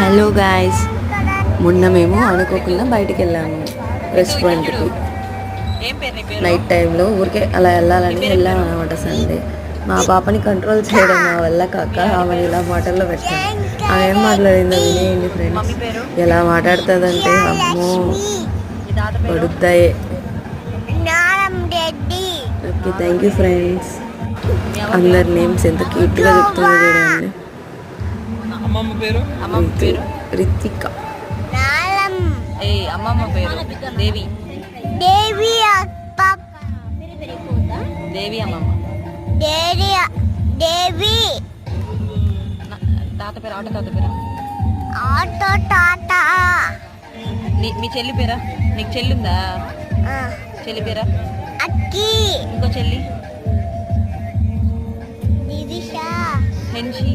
Hello guys, మొన్న మేము అనుకోకుండా బయటికి వెళ్ళాము రెస్టారెంట్కి. నైట్ టైంలో ఊరికే అలా వెళ్ళాలని వెళ్ళాము అనమాట. సండే మా పాపని కంట్రోల్ చేయడం నా వల్ల కాక ఆమెను ఇలా మాటల్లో పెట్టాను. ఆమె ఏం మాట్లాడిందో వినేయండి ఫ్రెండ్స్. ఎలా మాట్లాడుతుందంటే అమ్మో పడుద్దాయే. Okay, thank you friends. అందరి నేమ్స్ ఎంత క్యూట్గా చెప్తుందో చూడండి. అమ్మమ్మ పేరు రితిక. అమ్మమ్మ పేరు దేవి. దేవి అమ్మమ్మ. తాత పేరు ఆటో తాత పేరు. మీ చెల్లి పేరా? నీకు చెల్లి ఉందా? చెల్లి పేరా? ఇంకో చెల్లి హెన్షి.